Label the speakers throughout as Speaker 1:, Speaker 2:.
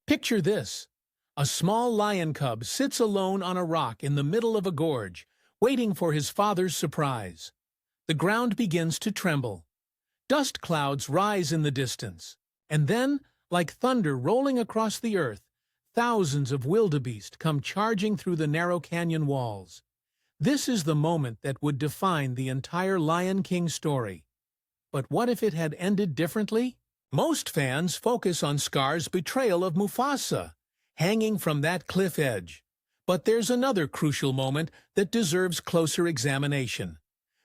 Speaker 1: Picture this. A small lion cub sits alone on a rock in the middle of a gorge, waiting for his father's surprise. The ground begins to tremble. Dust clouds rise in the distance. And then, like thunder rolling across the earth, thousands of wildebeest come charging through the narrow canyon walls. This is the moment that would define the entire Lion King story. But what if it had ended differently? Most fans focus on Scar's betrayal of Mufasa, hanging from that cliff edge. But there's another crucial moment that deserves closer examination.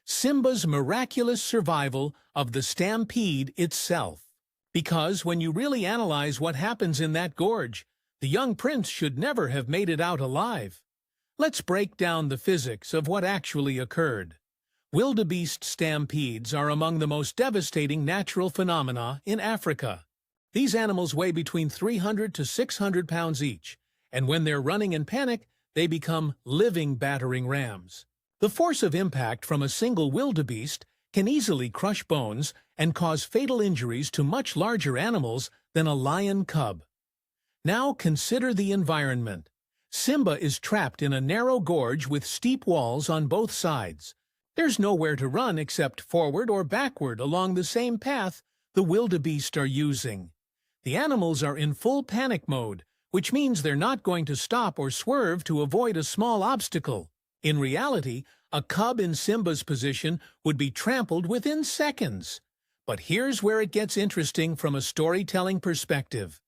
Speaker 1: Simba's miraculous survival of the stampede itself. Because when you really analyze what happens in that gorge, the young prince should never have made it out alive. Let's break down the physics of what actually occurred. Wildebeest stampedes are among the most devastating natural phenomena in Africa. These animals weigh between 300 to 600 pounds each, and when they're running in panic, they become living battering rams. The force of impact from a single wildebeest can easily crush bones and cause fatal injuries to much larger animals than a lion cub. Now consider the environment. Simba is trapped in a narrow gorge with steep walls on both sides. There's nowhere to run except forward or backward along the same path the wildebeest are using. The animals are in full panic mode, which means they're not going to stop or swerve to avoid a small obstacle. In reality, a cub in Simba's position would be trampled within seconds. But here's where it gets interesting from a storytelling perspective.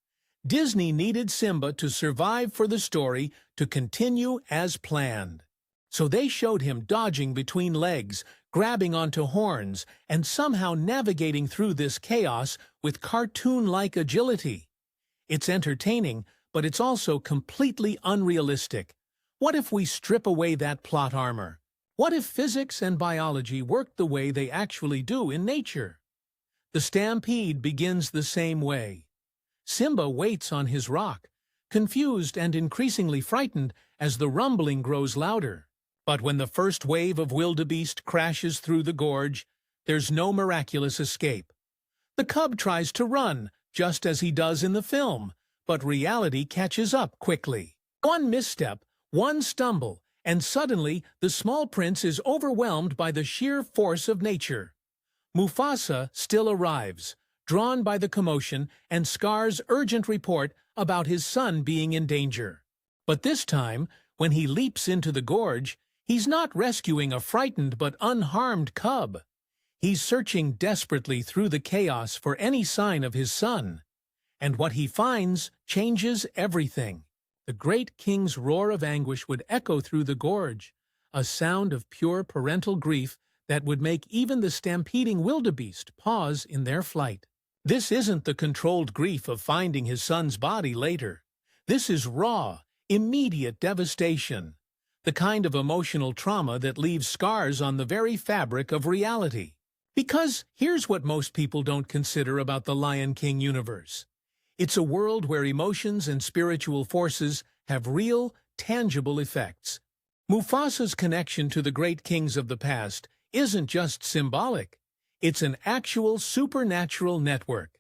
Speaker 1: Disney needed Simba to survive for the story to continue as planned. So they showed him dodging between legs, grabbing onto horns, and somehow navigating through this chaos with cartoon-like agility. It's entertaining, but it's also completely unrealistic. What if we strip away that plot armor? What if physics and biology worked the way they actually do in nature? The stampede begins the same way. Simba waits on his rock, confused and increasingly frightened as the rumbling grows louder. But when the first wave of wildebeest crashes through the gorge, there's no miraculous escape. The cub tries to run, just as he does in the film, but reality catches up quickly. One misstep, one stumble, and suddenly the small prince is overwhelmed by the sheer force of nature. Mufasa still arrives, drawn by the commotion and Scar's urgent report about his son being in danger. But this time, when he leaps into the gorge, he's not rescuing a frightened but unharmed cub. He's searching desperately through the chaos for any sign of his son. And what he finds changes everything. The great king's roar of anguish would echo through the gorge, a sound of pure parental grief that would make even the stampeding wildebeest pause in their flight. This isn't the controlled grief of finding his son's body later. This is raw, immediate devastation. The kind of emotional trauma that leaves scars on the very fabric of reality. Because here's what most people don't consider about the Lion King universe. It's a world where emotions and spiritual forces have real, tangible effects. Mufasa's connection to the great kings of the past isn't just symbolic. It's an actual supernatural network.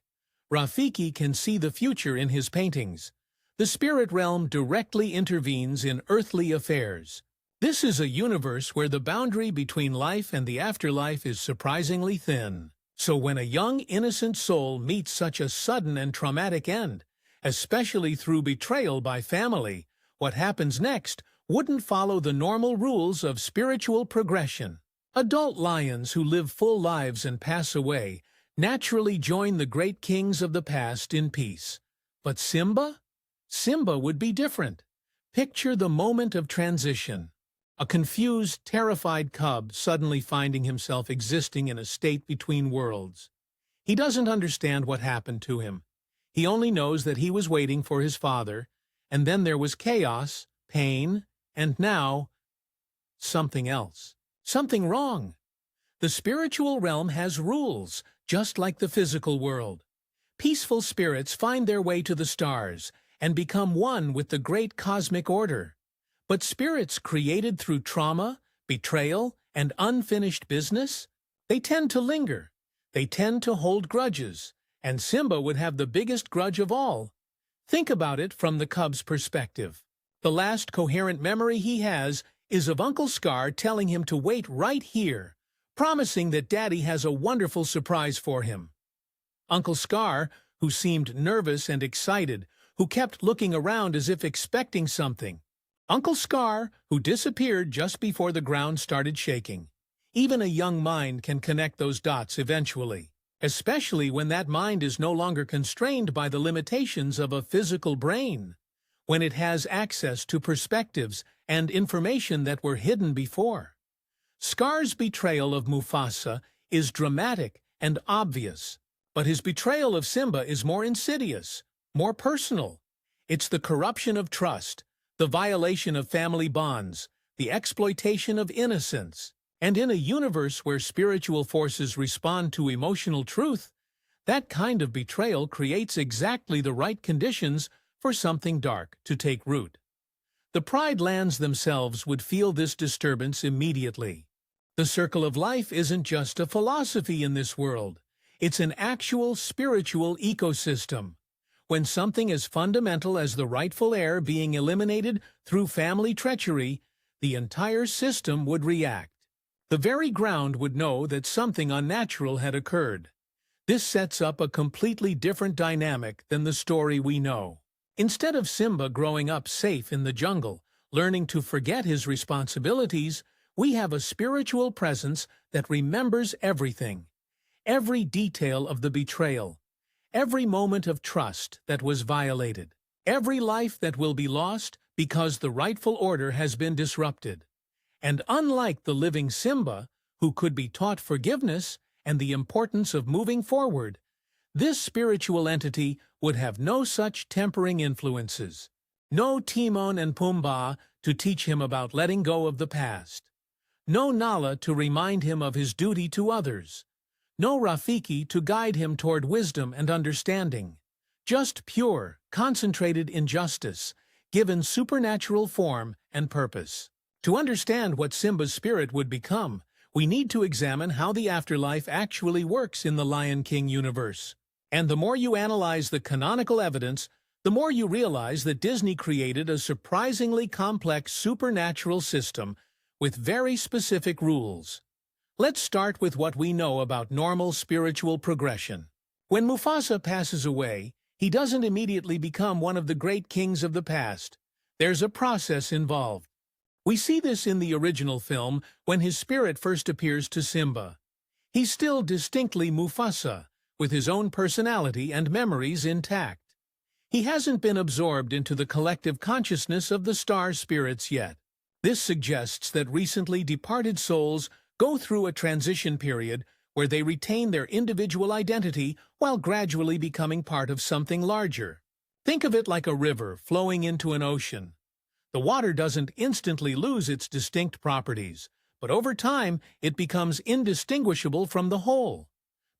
Speaker 1: Rafiki can see the future in his paintings. The spirit realm directly intervenes in earthly affairs. This is a universe where the boundary between life and the afterlife is surprisingly thin. So when a young, innocent soul meets such a sudden and traumatic end, especially through betrayal by family, what happens next wouldn't follow the normal rules of spiritual progression. Adult lions who live full lives and pass away naturally join the great kings of the past in peace. But Simba? Simba would be different. Picture the moment of transition. A confused, terrified cub suddenly finding himself existing in a state between worlds. He doesn't understand what happened to him. He only knows that he was waiting for his father, and then there was chaos, pain, and now something else. Something wrong. The spiritual realm has rules, just like the physical world. Peaceful spirits find their way to the stars and become one with the great cosmic order. But spirits created through trauma, betrayal, and unfinished business, they tend to linger. They tend to hold grudges, and Simba would have the biggest grudge of all. Think about it from the cub's perspective. The last coherent memory he has is of Uncle Scar telling him to wait right here, promising that Daddy has a wonderful surprise for him. Uncle Scar, who seemed nervous and excited, who kept looking around as if expecting something. Uncle Scar, who disappeared just before the ground started shaking. Even a young mind can connect those dots eventually, especially when that mind is no longer constrained by the limitations of a physical brain, when it has access to perspectives and information that were hidden before. Scar's betrayal of Mufasa is dramatic and obvious, but his betrayal of Simba is more insidious, more personal. It's the corruption of trust, the violation of family bonds, the exploitation of innocence. And in a universe where spiritual forces respond to emotional truth, that kind of betrayal creates exactly the right conditions for something dark to take root. The Pride Lands themselves would feel this disturbance immediately. The circle of life isn't just a philosophy in this world. It's an actual spiritual ecosystem. When something as fundamental as the rightful heir being eliminated through family treachery, the entire system would react. The very ground would know that something unnatural had occurred. This sets up a completely different dynamic than the story we know. Instead of Simba growing up safe in the jungle, learning to forget his responsibilities, we have a spiritual presence that remembers everything. Every detail of the betrayal, every moment of trust that was violated, every life that will be lost because the rightful order has been disrupted. And unlike the living Simba, who could be taught forgiveness and the importance of moving forward, this spiritual entity would have no such tempering influences. No Timon and Pumbaa to teach him about letting go of the past. No Nala to remind him of his duty to others. No Rafiki to guide him toward wisdom and understanding. Just pure, concentrated injustice, given supernatural form and purpose. To understand what Simba's spirit would become, we need to examine how the afterlife actually works in the Lion King universe. And the more you analyze the canonical evidence, the more you realize that Disney created a surprisingly complex supernatural system with very specific rules. Let's start with what we know about normal spiritual progression. When Mufasa passes away, he doesn't immediately become one of the great kings of the past. There's a process involved. We see this in the original film when his spirit first appears to Simba. He's still distinctly Mufasa, with his own personality and memories intact. He hasn't been absorbed into the collective consciousness of the star spirits yet. This suggests that recently departed souls go through a transition period where they retain their individual identity while gradually becoming part of something larger. Think of it like a river flowing into an ocean. The water doesn't instantly lose its distinct properties, but over time it becomes indistinguishable from the whole.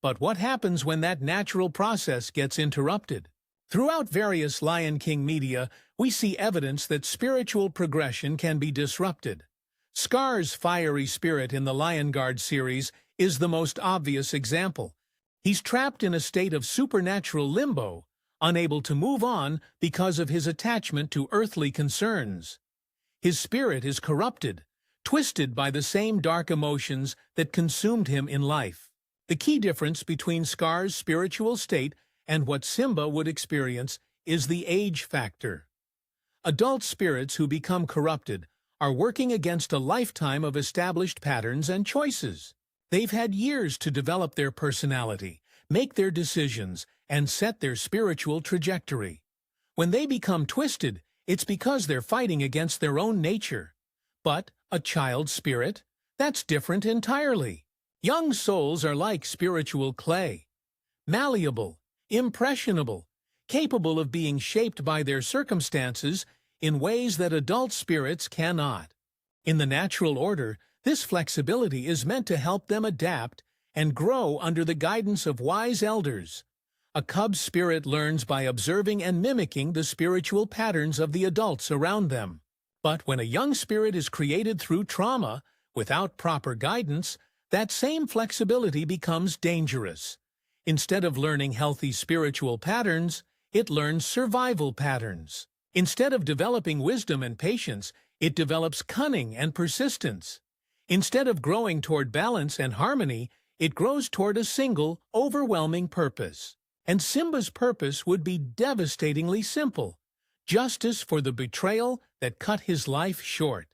Speaker 1: But what happens when that natural process gets interrupted? Throughout various Lion King media, we see evidence that spiritual progression can be disrupted. Scar's fiery spirit in the Lion Guard series is the most obvious example. He's trapped in a state of supernatural limbo, unable to move on because of his attachment to earthly concerns. His spirit is corrupted, twisted by the same dark emotions that consumed him in life. The key difference between Scar's spiritual state and what Simba would experience is the age factor. Adult spirits who become corrupted are working against a lifetime of established patterns and choices. They've had years to develop their personality, make their decisions, and set their spiritual trajectory. When they become twisted, it's because they're fighting against their own nature. But a child's spirit? That's different entirely. Young souls are like spiritual clay. Malleable, impressionable, capable of being shaped by their circumstances in ways that adult spirits cannot. In the natural order, this flexibility is meant to help them adapt and grow under the guidance of wise elders. A cub's spirit learns by observing and mimicking the spiritual patterns of the adults around them. But when a young spirit is created through trauma, without proper guidance, that same flexibility becomes dangerous. Instead of learning healthy spiritual patterns, it learns survival patterns. Instead of developing wisdom and patience, it develops cunning and persistence. Instead of growing toward balance and harmony, it grows toward a single, overwhelming purpose. And Simba's purpose would be devastatingly simple: justice for the betrayal that cut his life short.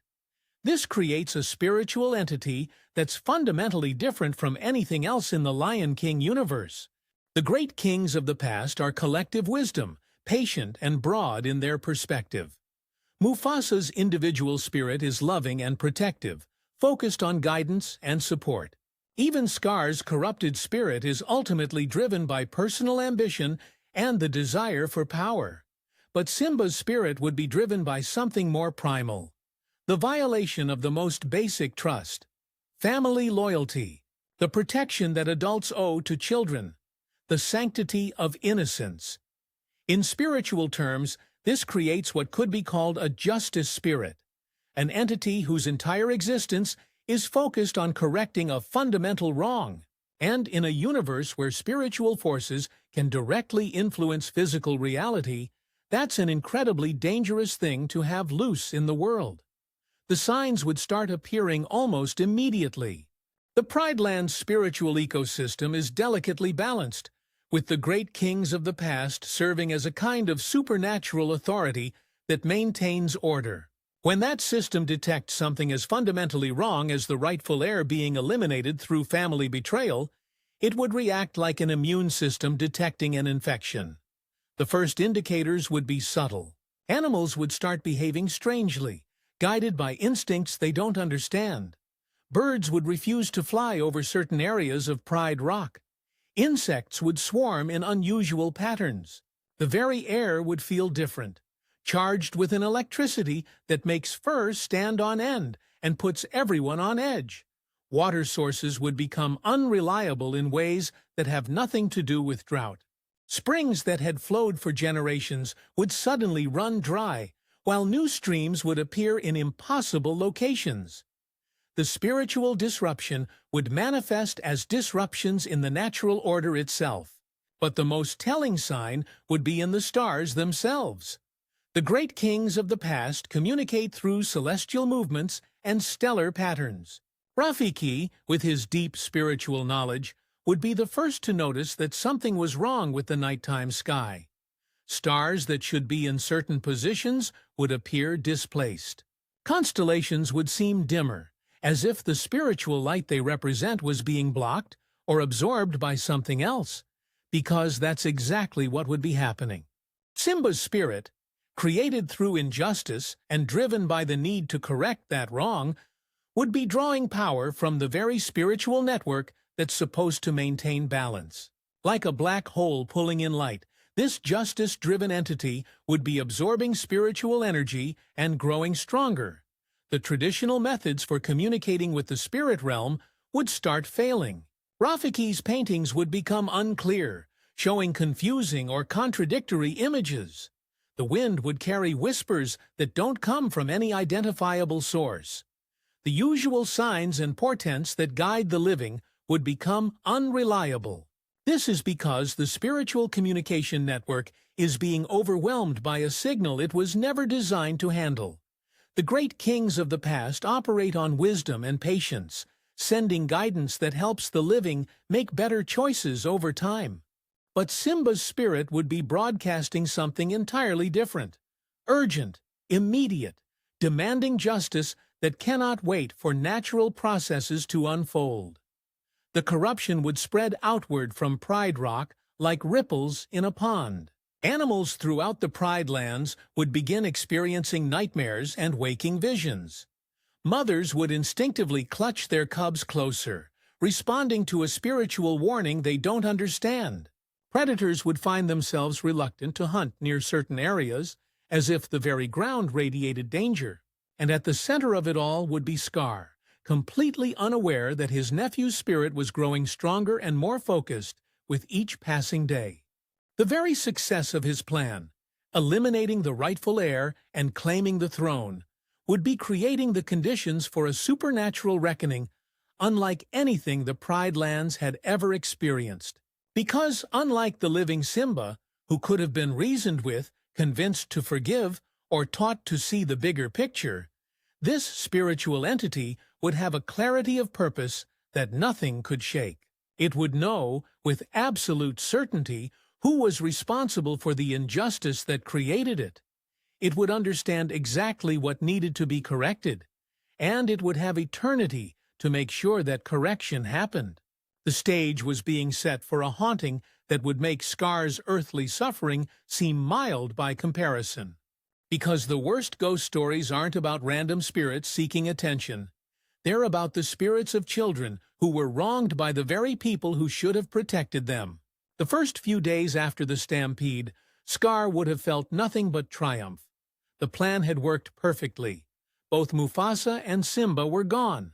Speaker 1: This creates a spiritual entity that's fundamentally different from anything else in the Lion King universe. The great kings of the past are collective wisdom, patient and broad in their perspective. Mufasa's individual spirit is loving and protective, focused on guidance and support. Even Scar's corrupted spirit is ultimately driven by personal ambition and the desire for power. But Simba's spirit would be driven by something more primal: the violation of the most basic trust, family loyalty, the protection that adults owe to children, the sanctity of innocence. In spiritual terms, this creates what could be called a justice spirit, an entity whose entire existence is focused on correcting a fundamental wrong. And in a universe where spiritual forces can directly influence physical reality, that's an incredibly dangerous thing to have loose in the world. The signs would start appearing almost immediately. The Pride Land's spiritual ecosystem is delicately balanced, with the great kings of the past serving as a kind of supernatural authority that maintains order. When that system detects something as fundamentally wrong as the rightful heir being eliminated through family betrayal, it would react like an immune system detecting an infection. The first indicators would be subtle. Animals would start behaving strangely, guided by instincts they don't understand. Birds would refuse to fly over certain areas of Pride Rock. Insects would swarm in unusual patterns. The very air would feel different, charged with an electricity that makes fur stand on end and puts everyone on edge. Water sources would become unreliable in ways that have nothing to do with drought. Springs that had flowed for generations would suddenly run dry, while new streams would appear in impossible locations. The spiritual disruption would manifest as disruptions in the natural order itself. But the most telling sign would be in the stars themselves. The great kings of the past communicate through celestial movements and stellar patterns. Rafiki, with his deep spiritual knowledge, would be the first to notice that something was wrong with the nighttime sky. Stars that should be in certain positions would appear displaced. Constellations would seem dimmer, as if the spiritual light they represent was being blocked or absorbed by something else, because that's exactly what would be happening. Simba's spirit, created through injustice and driven by the need to correct that wrong, would be drawing power from the very spiritual network that's supposed to maintain balance. Like a black hole pulling in light, this justice-driven entity would be absorbing spiritual energy and growing stronger. The traditional methods for communicating with the spirit realm would start failing. Rafiki's paintings would become unclear, showing confusing or contradictory images. The wind would carry whispers that don't come from any identifiable source. The usual signs and portents that guide the living would become unreliable. This is because the spiritual communication network is being overwhelmed by a signal it was never designed to handle. The great kings of the past operate on wisdom and patience, sending guidance that helps the living make better choices over time. But Simba's spirit would be broadcasting something entirely different: urgent, immediate, demanding justice that cannot wait for natural processes to unfold. The corruption would spread outward from Pride Rock like ripples in a pond. Animals throughout the Pride Lands would begin experiencing nightmares and waking visions. Mothers would instinctively clutch their cubs closer, responding to a spiritual warning they don't understand. Predators would find themselves reluctant to hunt near certain areas, as if the very ground radiated danger. And at the center of it all would be Scar, completely unaware that his nephew's spirit was growing stronger and more focused with each passing day. The very success of his plan, eliminating the rightful heir and claiming the throne, would be creating the conditions for a supernatural reckoning unlike anything the Pride Lands had ever experienced. Because unlike the living Simba, who could have been reasoned with, convinced to forgive, or taught to see the bigger picture, this spiritual entity would have a clarity of purpose that nothing could shake. It would know, with absolute certainty, who was responsible for the injustice that created it. It would understand exactly what needed to be corrected, and it would have eternity to make sure that correction happened. The stage was being set for a haunting that would make Scar's earthly suffering seem mild by comparison. Because the worst ghost stories aren't about random spirits seeking attention. They're about the spirits of children who were wronged by the very people who should have protected them. The first few days after the stampede, Scar would have felt nothing but triumph. The plan had worked perfectly. Both Mufasa and Simba were gone.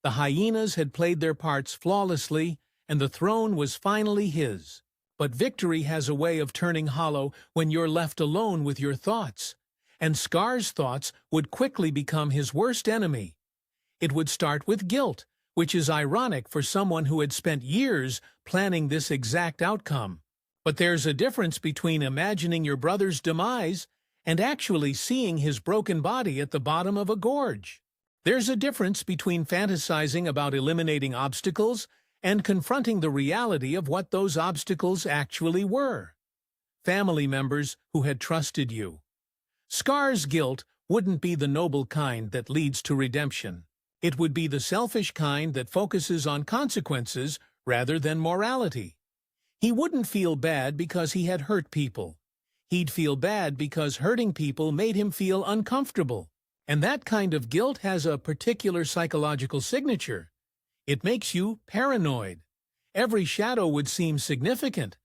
Speaker 1: The hyenas had played their parts flawlessly, and the throne was finally his. But victory has a way of turning hollow when you're left alone with your thoughts, and Scar's thoughts would quickly become his worst enemy. It would start with guilt, which is ironic for someone who had spent years planning this exact outcome. But there's a difference between imagining your brother's demise and actually seeing his broken body at the bottom of a gorge. There's a difference between fantasizing about eliminating obstacles and confronting the reality of what those obstacles actually were. Family members who had trusted you. Scar's guilt wouldn't be the noble kind that leads to redemption. It would be the selfish kind that focuses on consequences rather than morality. He wouldn't feel bad because he had hurt people. He'd feel bad because hurting people made him feel uncomfortable. And that kind of guilt has a particular psychological signature. It makes you paranoid. Every shadow would seem significant.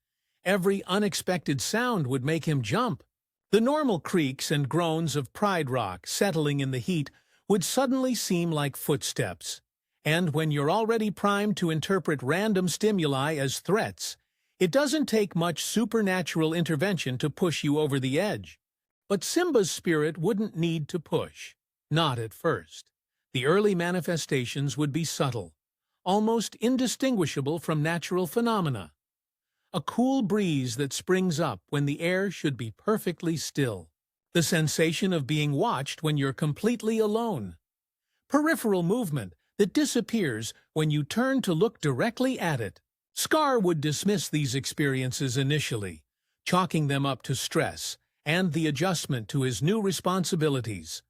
Speaker 1: Every unexpected sound would make him jump. The normal creaks and groans of Pride Rock settling in the heat would suddenly seem like footsteps. And when you're already primed to interpret random stimuli as threats, it doesn't take much supernatural intervention to push you over the edge. But Simba's spirit wouldn't need to push. Not at first. The early manifestations would be subtle, almost indistinguishable from natural phenomena. A cool breeze that springs up when the air should be perfectly still. The sensation of being watched when you're completely alone. Peripheral movement that disappears when you turn to look directly at it. Scar would dismiss these experiences initially, chalking them up to stress and the adjustment to his new responsibilities.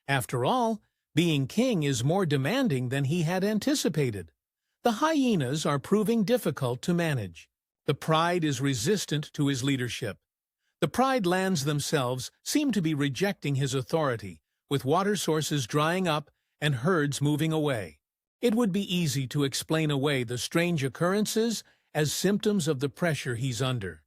Speaker 1: After all, being king is more demanding than he had anticipated. The hyenas are proving difficult to manage. The pride is resistant to his leadership. The pride lands themselves seem to be rejecting his authority, with water sources drying up and herds moving away. It would be easy to explain away the strange occurrences as symptoms of the pressure he's under,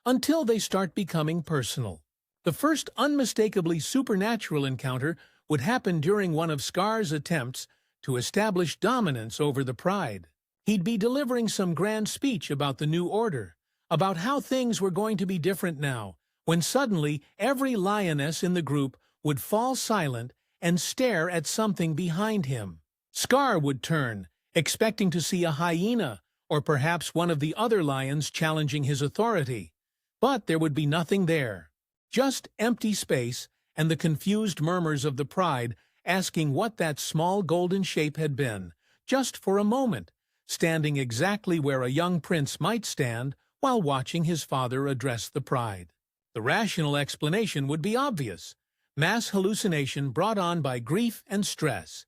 Speaker 1: until they start becoming personal. The first unmistakably supernatural encounter would happen during one of Scar's attempts to establish dominance over the pride. He'd be delivering some grand speech about the new order, about how things were going to be different now, when suddenly every lioness in the group would fall silent and stare at something behind him. Scar would turn, expecting to see a hyena or perhaps one of the other lions challenging his authority. But there would be nothing there. Just empty space and the confused murmurs of the pride asking what that small golden shape had been, just for a moment, standing exactly where a young prince might stand while watching his father address the pride. The rational explanation would be obvious. Mass hallucination brought on by grief and stress.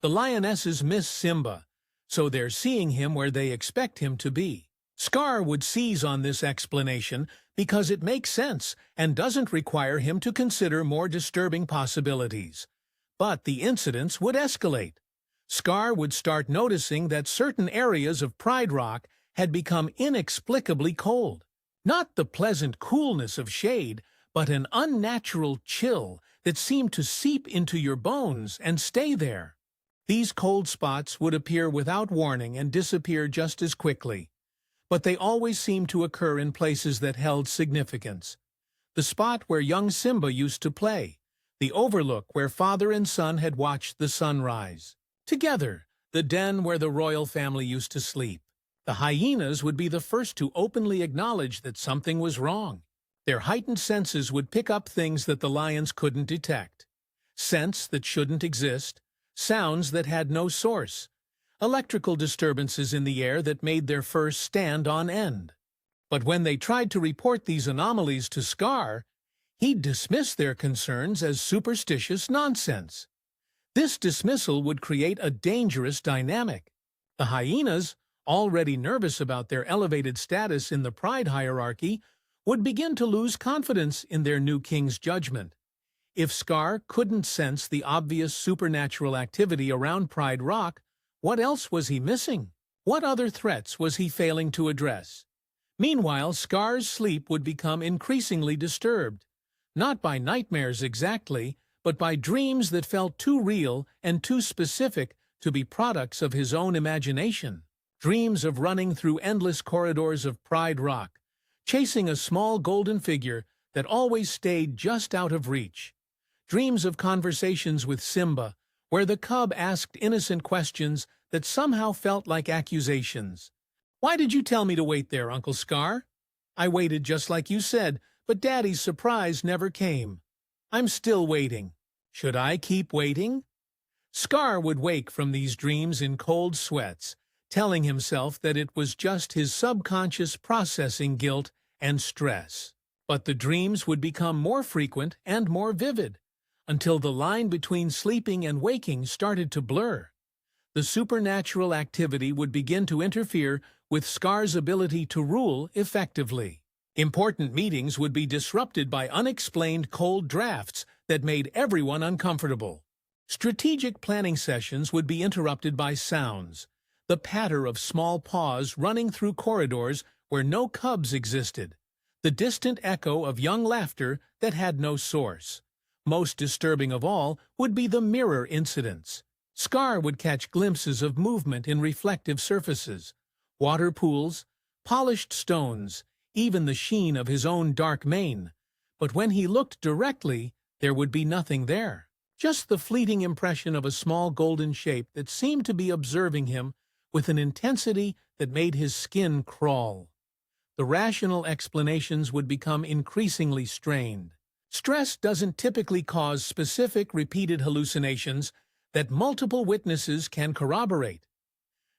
Speaker 1: The lionesses miss Simba, so they're seeing him where they expect him to be. Scar would seize on this explanation because it makes sense and doesn't require him to consider more disturbing possibilities. But the incidents would escalate. Scar would start noticing that certain areas of Pride Rock had become inexplicably cold. Not the pleasant coolness of shade, but an unnatural chill that seemed to seep into your bones and stay there. These cold spots would appear without warning and disappear just as quickly. But they always seemed to occur in places that held significance. The spot where young Simba used to play. The overlook where father and son had watched the sunrise. Together, the den where the royal family used to sleep. The hyenas would be the first to openly acknowledge that something was wrong. Their heightened senses would pick up things that the lions couldn't detect. Scents that shouldn't exist, sounds that had no source, electrical disturbances in the air that made their fur stand on end. But when they tried to report these anomalies to Scar, he'd dismiss their concerns as superstitious nonsense. This dismissal would create a dangerous dynamic. The hyenas, already nervous about their elevated status in the pride hierarchy, would begin to lose confidence in their new king's judgment. If Scar couldn't sense the obvious supernatural activity around Pride Rock, what else was he missing? What other threats was he failing to address? Meanwhile, Scar's sleep would become increasingly disturbed, not by nightmares exactly, but by dreams that felt too real and too specific to be products of his own imagination. Dreams of running through endless corridors of Pride Rock, chasing a small golden figure that always stayed just out of reach. Dreams of conversations with Simba, where the cub asked innocent questions that somehow felt like accusations. "Why did you tell me to wait there, Uncle Scar?" "I waited just like you said, but Daddy's surprise never came. I'm still waiting." "Should I keep waiting?" Scar would wake from these dreams in cold sweats, telling himself that it was just his subconscious processing guilt and stress. But the dreams would become more frequent and more vivid, until the line between sleeping and waking started to blur. The supernatural activity would begin to interfere with Scar's ability to rule effectively. Important meetings would be disrupted by unexplained cold drafts that made everyone uncomfortable. Strategic planning sessions would be interrupted by sounds, the patter of small paws running through corridors where no cubs existed, the distant echo of young laughter that had no source. Most disturbing of all would be the mirror incidents. Scar would catch glimpses of movement in reflective surfaces, water pools, polished stones, even the sheen of his own dark mane. But when he looked directly, there would be nothing there. Just the fleeting impression of a small golden shape that seemed to be observing him with an intensity that made his skin crawl. The rational explanations would become increasingly strained. Stress doesn't typically cause specific, repeated hallucinations that multiple witnesses can corroborate.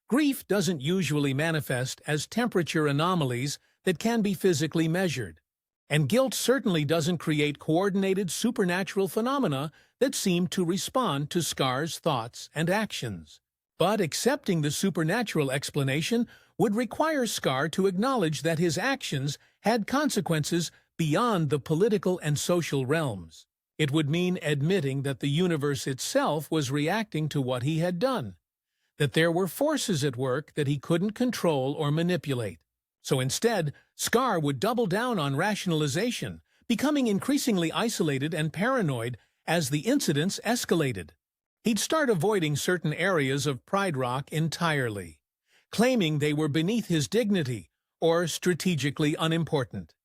Speaker 1: Grief doesn't usually manifest as temperature anomalies that can be physically measured. And guilt certainly doesn't create coordinated supernatural phenomena that seem to respond to Scar's thoughts and actions. But accepting the supernatural explanation would require Scar to acknowledge that his actions had consequences beyond the political and social realms. It would mean admitting that the universe itself was reacting to what he had done, that there were forces at work that he couldn't control or manipulate. So instead, Scar would double down on rationalization, becoming increasingly isolated and paranoid as the incidents escalated. He'd start avoiding certain areas of Pride Rock entirely, claiming they were beneath his dignity or strategically unimportant.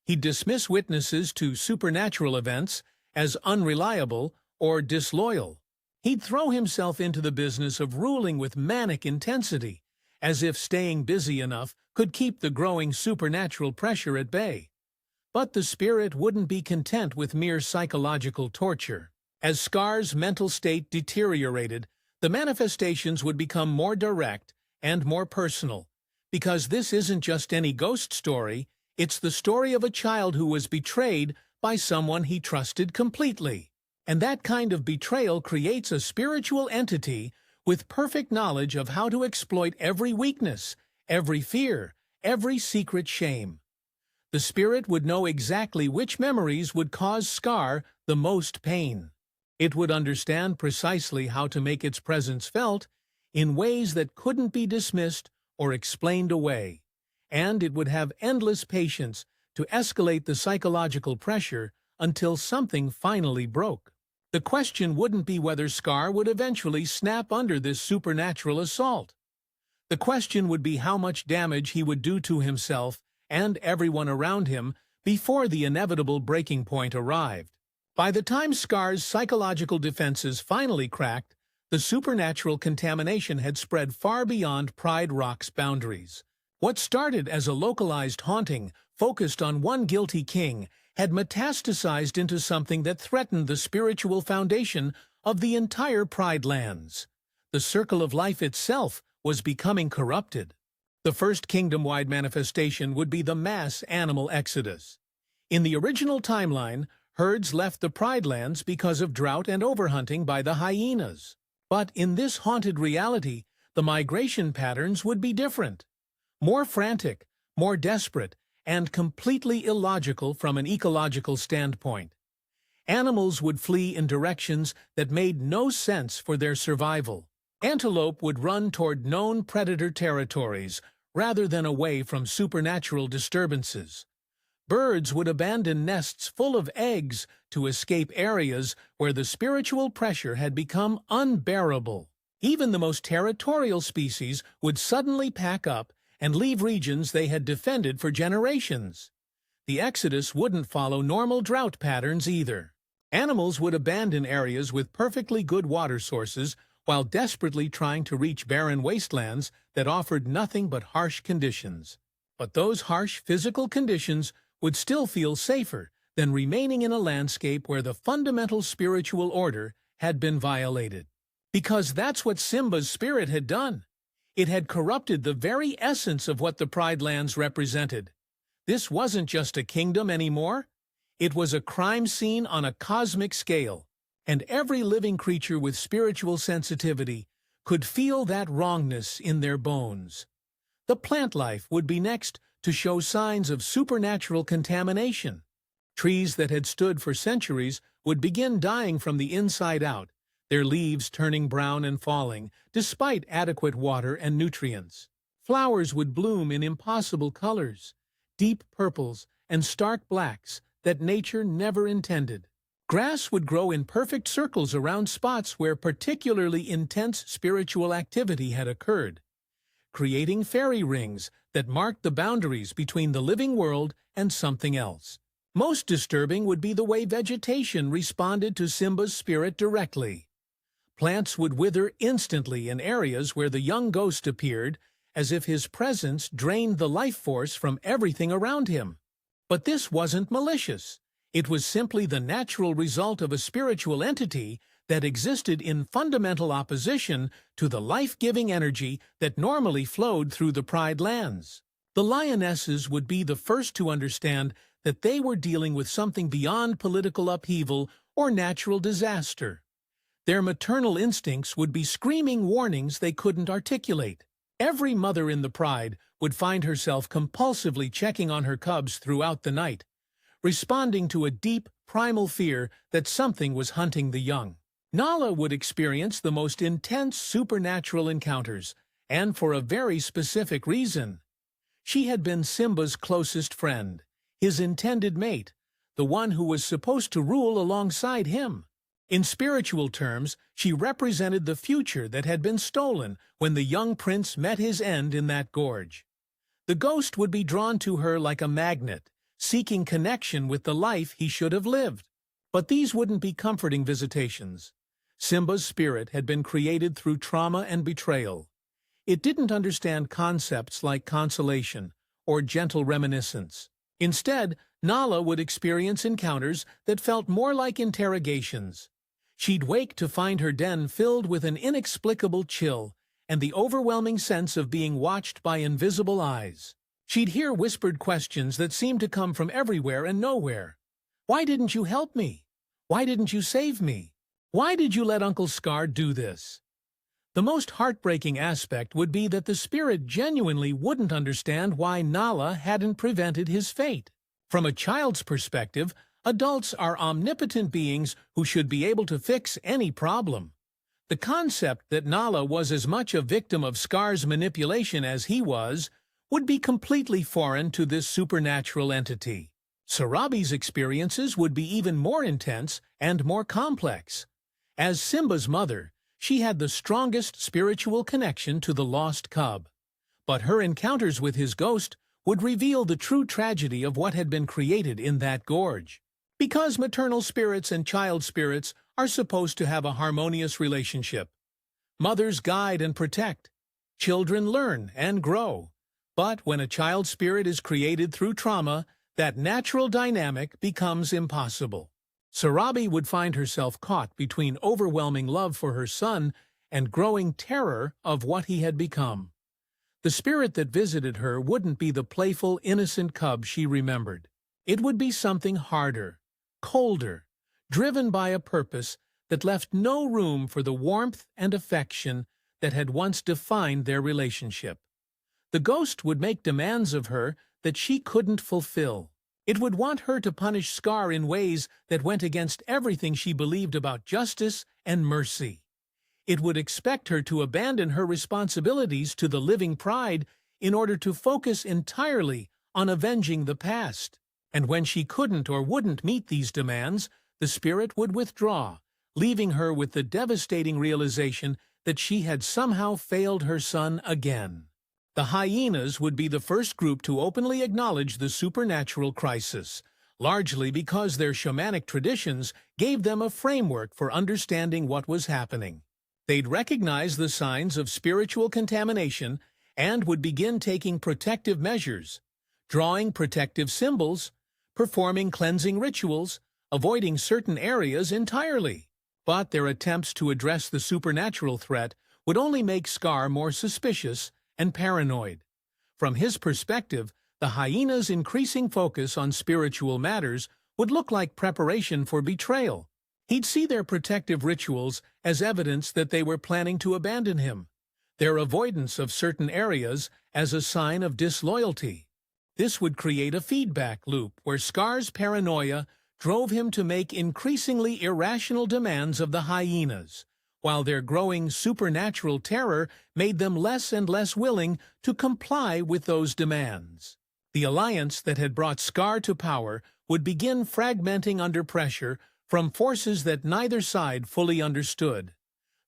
Speaker 1: He'd dismiss witnesses to supernatural events as unreliable or disloyal. He'd throw himself into the business of ruling with manic intensity, as if staying busy enough could keep the growing supernatural pressure at bay. But the spirit wouldn't be content with mere psychological torture. As Scar's mental state deteriorated, the manifestations would become more direct and more personal, because this isn't just any ghost story, it's the story of a child who was betrayed by someone he trusted completely. And that kind of betrayal creates a spiritual entity with perfect knowledge of how to exploit every weakness, every fear, every secret shame. The spirit would know exactly which memories would cause Scar the most pain. It would understand precisely how to make its presence felt in ways that couldn't be dismissed or explained away. And it would have endless patience to escalate the psychological pressure until something finally broke. The question wouldn't be whether Scar would eventually snap under this supernatural assault. The question would be how much damage he would do to himself and everyone around him before the inevitable breaking point arrived. By the time Scar's psychological defenses finally cracked, the supernatural contamination had spread far beyond Pride Rock's boundaries. What started as a localized haunting focused on one guilty king, had metastasized into something that threatened the spiritual foundation of the entire Pride Lands. The circle of life itself was becoming corrupted. The first kingdom-wide manifestation would be the mass animal exodus. In the original timeline, herds left the Pride Lands because of drought and overhunting by the hyenas. But in this haunted reality, the migration patterns would be different. More frantic, more desperate, and completely illogical from an ecological standpoint. Animals would flee in directions that made no sense for their survival. Antelope would run toward known predator territories rather than away from supernatural disturbances. Birds would abandon nests full of eggs to escape areas where the spiritual pressure had become unbearable. Even the most territorial species would suddenly pack up and leave regions they had defended for generations. The exodus wouldn't follow normal drought patterns either. Animals would abandon areas with perfectly good water sources while desperately trying to reach barren wastelands that offered nothing but harsh conditions. But those harsh physical conditions would still feel safer than remaining in a landscape where the fundamental spiritual order had been violated. Because that's what Simba's spirit had done. It had corrupted the very essence of what the Pride Lands represented. This wasn't just a kingdom anymore. It was a crime scene on a cosmic scale, and every living creature with spiritual sensitivity could feel that wrongness in their bones. The plant life would be next to show signs of supernatural contamination. Trees that had stood for centuries would begin dying from the inside out, their leaves turning brown and falling, despite adequate water and nutrients. Flowers would bloom in impossible colors, deep purples and stark blacks that nature never intended. Grass would grow in perfect circles around spots where particularly intense spiritual activity had occurred, creating fairy rings that marked the boundaries between the living world and something else. Most disturbing would be the way vegetation responded to Simba's spirit directly. Plants would wither instantly in areas where the young ghost appeared, as if his presence drained the life force from everything around him. But this wasn't malicious. It was simply the natural result of a spiritual entity that existed in fundamental opposition to the life-giving energy that normally flowed through the Pride Lands. The lionesses would be the first to understand that they were dealing with something beyond political upheaval or natural disaster. Their maternal instincts would be screaming warnings they couldn't articulate. Every mother in the Pride would find herself compulsively checking on her cubs throughout the night, responding to a deep, primal fear that something was hunting the young. Nala would experience the most intense supernatural encounters, and for a very specific reason. She had been Simba's closest friend, his intended mate, the one who was supposed to rule alongside him. In spiritual terms, she represented the future that had been stolen when the young prince met his end in that gorge. The ghost would be drawn to her like a magnet, seeking connection with the life he should have lived. But these wouldn't be comforting visitations. Simba's spirit had been created through trauma and betrayal. It didn't understand concepts like consolation or gentle reminiscence. Instead, Nala would experience encounters that felt more like interrogations. She'd wake to find her den filled with an inexplicable chill and the overwhelming sense of being watched by invisible eyes. She'd hear whispered questions that seemed to come from everywhere and nowhere. Why didn't you help me? Why didn't you save me? Why did you let Uncle Scar do this? The most heartbreaking aspect would be that the spirit genuinely wouldn't understand why Nala hadn't prevented his fate. From a child's perspective, adults are omnipotent beings who should be able to fix any problem. The concept that Nala was as much a victim of Scar's manipulation as he was would be completely foreign to this supernatural entity. Sarabi's experiences would be even more intense and more complex. As Simba's mother, she had the strongest spiritual connection to the lost cub. But her encounters with his ghost would reveal the true tragedy of what had been created in that gorge. Because maternal spirits and child spirits are supposed to have a harmonious relationship. Mothers guide and protect. Children learn and grow. But when a child spirit is created through trauma, that natural dynamic becomes impossible. Sarabi would find herself caught between overwhelming love for her son and growing terror of what he had become. The spirit that visited her wouldn't be the playful, innocent cub she remembered. It would be something harder, colder, driven by a purpose that left no room for the warmth and affection that had once defined their relationship. The ghost would make demands of her that she couldn't fulfill. It would want her to punish Scar in ways that went against everything she believed about justice and mercy. It would expect her to abandon her responsibilities to the living pride in order to focus entirely on avenging the past. And when she couldn't or wouldn't meet these demands, the spirit would withdraw, leaving her with the devastating realization that she had somehow failed her son again. The hyenas would be the first group to openly acknowledge the supernatural crisis, largely because their shamanic traditions gave them a framework for understanding what was happening. They'd recognize the signs of spiritual contamination and would begin taking protective measures, drawing protective symbols, performing cleansing rituals, avoiding certain areas entirely. But their attempts to address the supernatural threat would only make Scar more suspicious and paranoid. From his perspective, the hyenas' increasing focus on spiritual matters would look like preparation for betrayal. He'd see their protective rituals as evidence that they were planning to abandon him, their avoidance of certain areas as a sign of disloyalty. This would create a feedback loop where Scar's paranoia drove him to make increasingly irrational demands of the hyenas, while their growing supernatural terror made them less and less willing to comply with those demands. The alliance that had brought Scar to power would begin fragmenting under pressure from forces that neither side fully understood.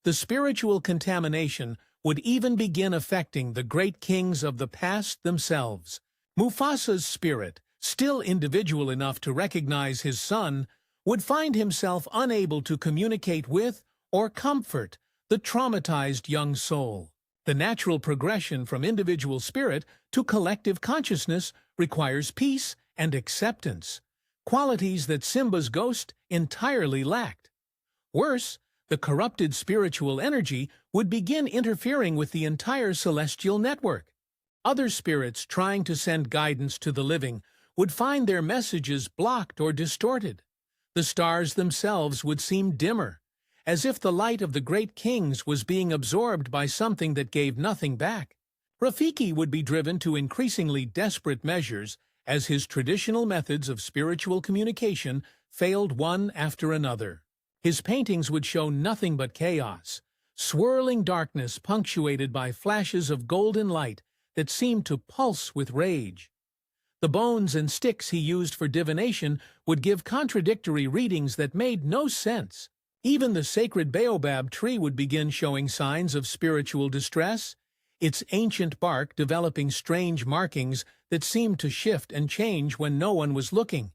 Speaker 1: The spiritual contamination would even begin affecting the great kings of the past themselves. Mufasa's spirit, still individual enough to recognize his son, would find himself unable to communicate with or comfort the traumatized young soul. The natural progression from individual spirit to collective consciousness requires peace and acceptance, qualities that Simba's ghost entirely lacked. Worse, the corrupted spiritual energy would begin interfering with the entire celestial network. Other spirits trying to send guidance to the living would find their messages blocked or distorted. The stars themselves would seem dimmer, as if the light of the great kings was being absorbed by something that gave nothing back. Rafiki would be driven to increasingly desperate measures as his traditional methods of spiritual communication failed one after another. His paintings would show nothing but chaos, swirling darkness punctuated by flashes of golden light that seemed to pulse with rage. The bones and sticks he used for divination would give contradictory readings that made no sense. Even the sacred baobab tree would begin showing signs of spiritual distress, its ancient bark developing strange markings that seemed to shift and change when no one was looking.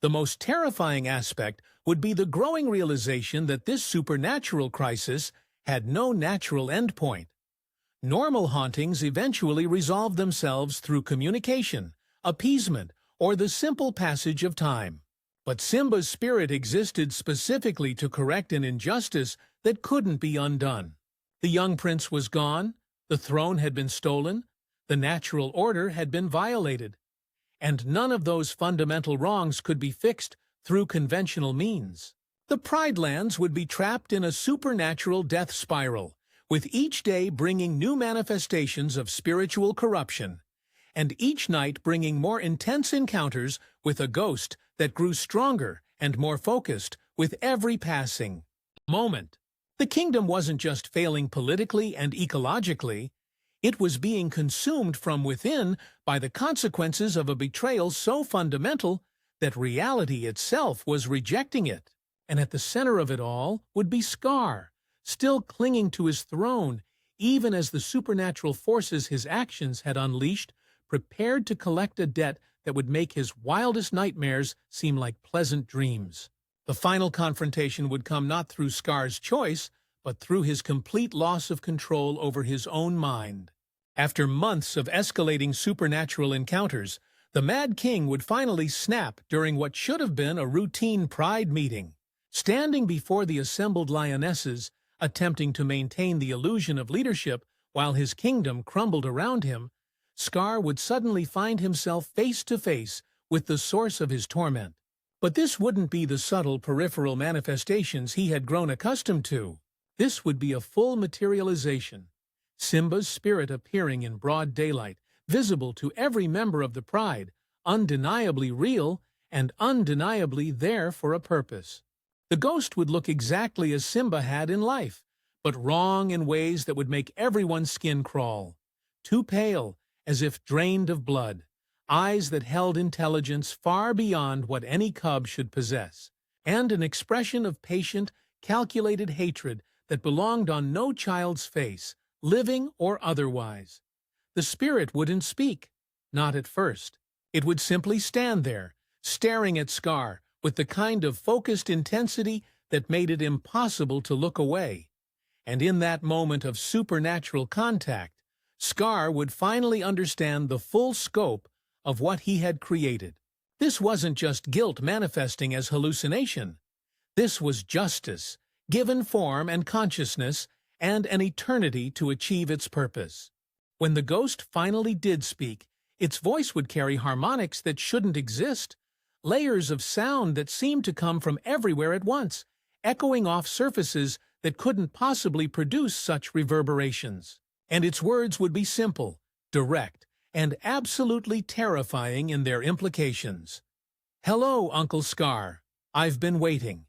Speaker 1: The most terrifying aspect would be the growing realization that this supernatural crisis had no natural endpoint. Normal hauntings eventually resolved themselves through communication, appeasement, or the simple passage of time. But Simba's spirit existed specifically to correct an injustice that couldn't be undone. The young prince was gone, the throne had been stolen, the natural order had been violated, and none of those fundamental wrongs could be fixed through conventional means. The Pride Lands would be trapped in a supernatural death spiral, with each day bringing new manifestations of spiritual corruption, and each night bringing more intense encounters with a ghost that grew stronger and more focused with every passing moment. The kingdom wasn't just failing politically and ecologically, it was being consumed from within by the consequences of a betrayal so fundamental that reality itself was rejecting it. And at the center of it all would be Scar, still clinging to his throne, even as the supernatural forces his actions had unleashed prepared to collect a debt that would make his wildest nightmares seem like pleasant dreams. The final confrontation would come not through Scar's choice, but through his complete loss of control over his own mind. After months of escalating supernatural encounters, the Mad King would finally snap during what should have been a routine pride meeting. Standing before the assembled lionesses, attempting to maintain the illusion of leadership while his kingdom crumbled around him, Scar would suddenly find himself face to face with the source of his torment. But this wouldn't be the subtle peripheral manifestations he had grown accustomed to. This would be a full materialization. Simba's spirit appearing in broad daylight, visible to every member of the pride, undeniably real and undeniably there for a purpose. The ghost would look exactly as Simba had in life, but wrong in ways that would make everyone's skin crawl. Too pale, as if drained of blood, eyes that held intelligence far beyond what any cub should possess, and an expression of patient, calculated hatred that belonged on no child's face, living or otherwise. The spirit wouldn't speak, not at first. It would simply stand there, staring at Scar with the kind of focused intensity that made it impossible to look away. And in that moment of supernatural contact, Scar would finally understand the full scope of what he had created. This wasn't just guilt manifesting as hallucination. This was justice, given form and consciousness, and an eternity to achieve its purpose. When the ghost finally did speak, its voice would carry harmonics that shouldn't exist, layers of sound that seemed to come from everywhere at once, echoing off surfaces that couldn't possibly produce such reverberations. And its words would be simple, direct, and absolutely terrifying in their implications. "Hello, Uncle Scar. I've been waiting."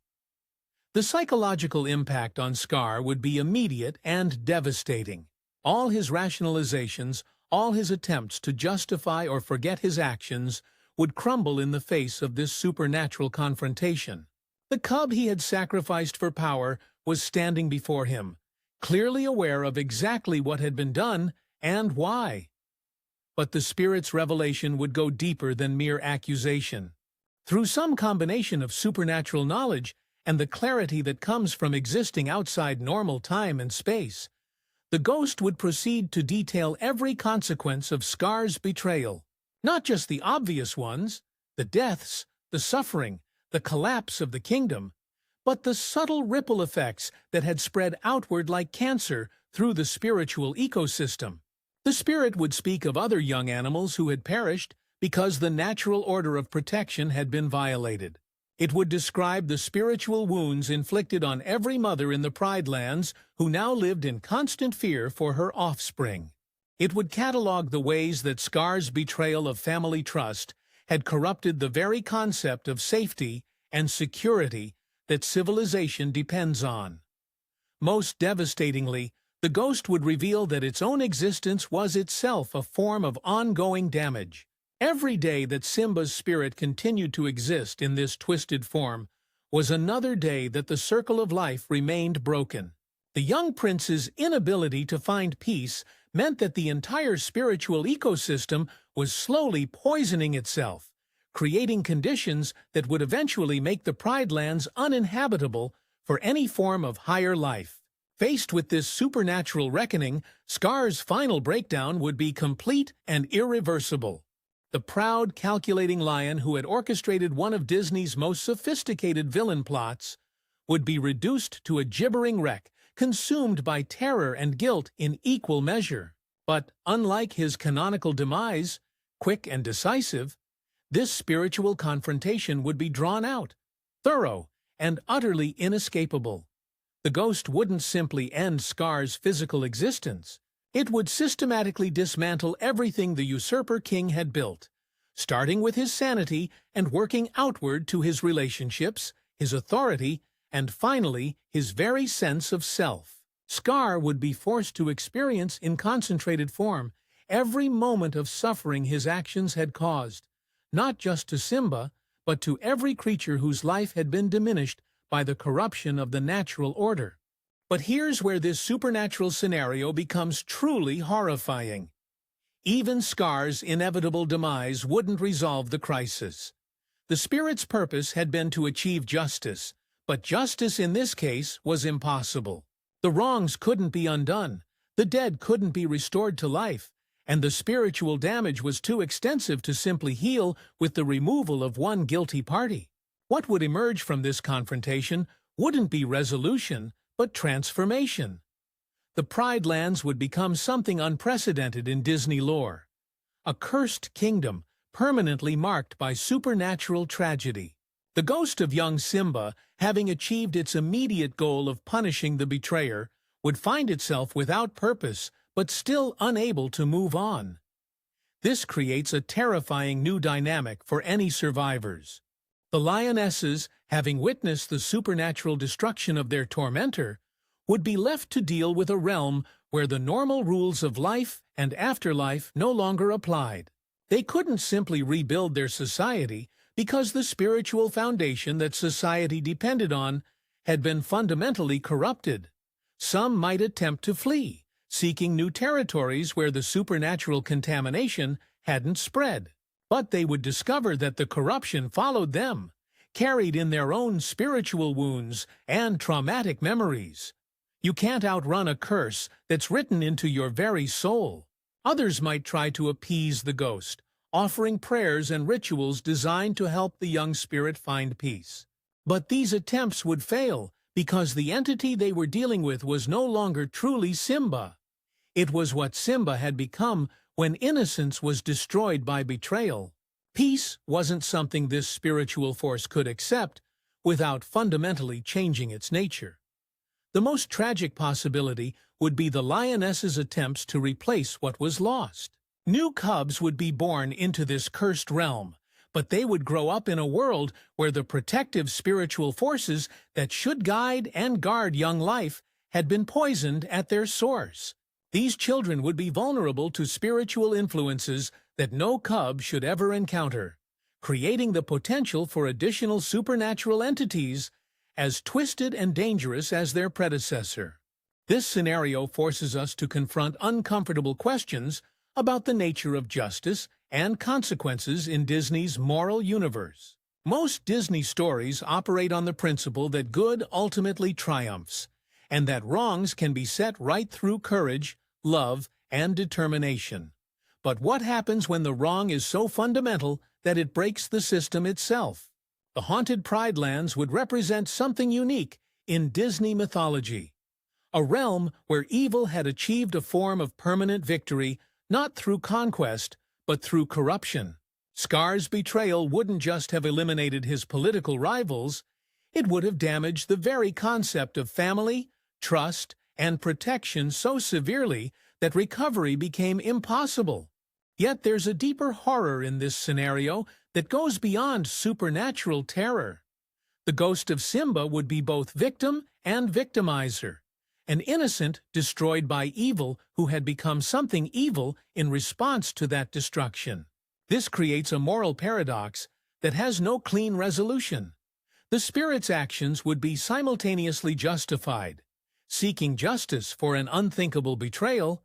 Speaker 1: The psychological impact on Scar would be immediate and devastating. All his rationalizations, all his attempts to justify or forget his actions, would crumble in the face of this supernatural confrontation. The cub he had sacrificed for power was standing before him, clearly aware of exactly what had been done and why. But the spirit's revelation would go deeper than mere accusation. Through some combination of supernatural knowledge and the clarity that comes from existing outside normal time and space, the ghost would proceed to detail every consequence of Scar's betrayal. Not just the obvious ones, the deaths, the suffering, the collapse of the kingdom, but the subtle ripple effects that had spread outward like cancer through the spiritual ecosystem. The spirit would speak of other young animals who had perished because the natural order of protection had been violated. It would describe the spiritual wounds inflicted on every mother in the Pride Lands who now lived in constant fear for her offspring. It would catalog the ways that Scar's betrayal of family trust had corrupted the very concept of safety and security that civilization depends on. Most devastatingly, the ghost would reveal that its own existence was itself a form of ongoing damage. Every day that Simba's spirit continued to exist in this twisted form was another day that the circle of life remained broken. The young prince's inability to find peace meant that the entire spiritual ecosystem was slowly poisoning itself, creating conditions that would eventually make the Pride Lands uninhabitable for any form of higher life. Faced with this supernatural reckoning, Scar's final breakdown would be complete and irreversible. The proud, calculating lion who had orchestrated one of Disney's most sophisticated villain plots would be reduced to a gibbering wreck, consumed by terror and guilt in equal measure. But unlike his canonical demise, quick and decisive, this spiritual confrontation would be drawn out, thorough, and utterly inescapable. The ghost wouldn't simply end Scar's physical existence. It would systematically dismantle everything the usurper king had built, starting with his sanity and working outward to his relationships, his authority, and finally his very sense of self. Scar would be forced to experience in concentrated form every moment of suffering his actions had caused, not just to Simba, but to every creature whose life had been diminished by the corruption of the natural order. But here's where this supernatural scenario becomes truly horrifying. Even Scar's inevitable demise wouldn't resolve the crisis. The spirit's purpose had been to achieve justice, but justice in this case was impossible. The wrongs couldn't be undone, the dead couldn't be restored to life, and the spiritual damage was too extensive to simply heal with the removal of one guilty party. What would emerge from this confrontation wouldn't be resolution, but transformation. The Pride Lands would become something unprecedented in Disney lore. A cursed kingdom, permanently marked by supernatural tragedy. The ghost of young Simba, having achieved its immediate goal of punishing the betrayer, would find itself without purpose, but still unable to move on. This creates a terrifying new dynamic for any survivors. The lionesses, having witnessed the supernatural destruction of their tormentor, would be left to deal with a realm where the normal rules of life and afterlife no longer applied. They couldn't simply rebuild their society because the spiritual foundation that society depended on had been fundamentally corrupted. Some might attempt to flee, seeking new territories where the supernatural contamination hadn't spread. But they would discover that the corruption followed them, carried in their own spiritual wounds and traumatic memories. You can't outrun a curse that's written into your very soul. Others might try to appease the ghost, offering prayers and rituals designed to help the young spirit find peace. But these attempts would fail because the entity they were dealing with was no longer truly Simba. It was what Simba had become when innocence was destroyed by betrayal. Peace wasn't something this spiritual force could accept without fundamentally changing its nature. The most tragic possibility would be the lioness's attempts to replace what was lost. New cubs would be born into this cursed realm, but they would grow up in a world where the protective spiritual forces that should guide and guard young life had been poisoned at their source. These children would be vulnerable to spiritual influences that no cub should ever encounter, creating the potential for additional supernatural entities as twisted and dangerous as their predecessor. This scenario forces us to confront uncomfortable questions about the nature of justice and consequences in Disney's moral universe. Most Disney stories operate on the principle that good ultimately triumphs, and that wrongs can be set right through courage, love, and determination. But what happens when the wrong is so fundamental that it breaks the system itself? The haunted Pride Lands would represent something unique in Disney mythology. A realm where evil had achieved a form of permanent victory, not through conquest, but through corruption. Scar's betrayal wouldn't just have eliminated his political rivals, it would have damaged the very concept of family, trust, and protection so severely that recovery became impossible. Yet there's a deeper horror in this scenario that goes beyond supernatural terror. The ghost of Simba would be both victim and victimizer, an innocent destroyed by evil who had become something evil in response to that destruction. This creates a moral paradox that has no clean resolution. The spirit's actions would be simultaneously justified, seeking justice for an unthinkable betrayal,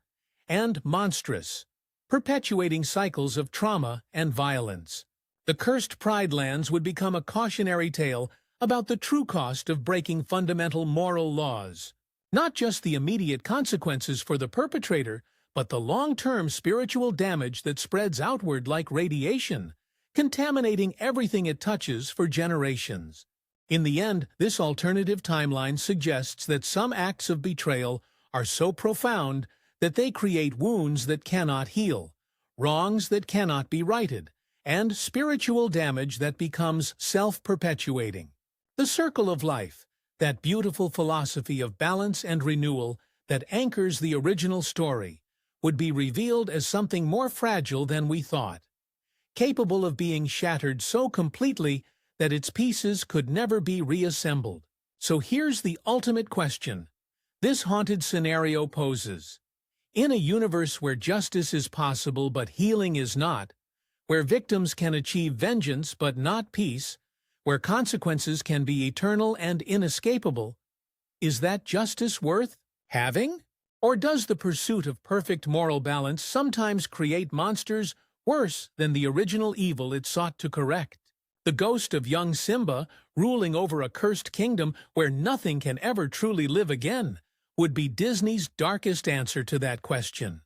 Speaker 1: and monstrous, perpetuating cycles of trauma and violence. The cursed Pride Lands would become a cautionary tale about the true cost of breaking fundamental moral laws. Not just the immediate consequences for the perpetrator, but the long-term spiritual damage that spreads outward like radiation, contaminating everything it touches for generations. In the end, this alternative timeline suggests that some acts of betrayal are so profound that they create wounds that cannot heal, wrongs that cannot be righted, and spiritual damage that becomes self-perpetuating. The circle of life, that beautiful philosophy of balance and renewal that anchors the original story, would be revealed as something more fragile than we thought, capable of being shattered so completely that its pieces could never be reassembled. So here's the ultimate question this haunted scenario poses. In a universe where justice is possible but healing is not, where victims can achieve vengeance but not peace, where consequences can be eternal and inescapable, is that justice worth having? Or does the pursuit of perfect moral balance sometimes create monsters worse than the original evil it sought to correct? The ghost of young Simba, ruling over a cursed kingdom where nothing can ever truly live again, would be Disney's darkest answer to that question.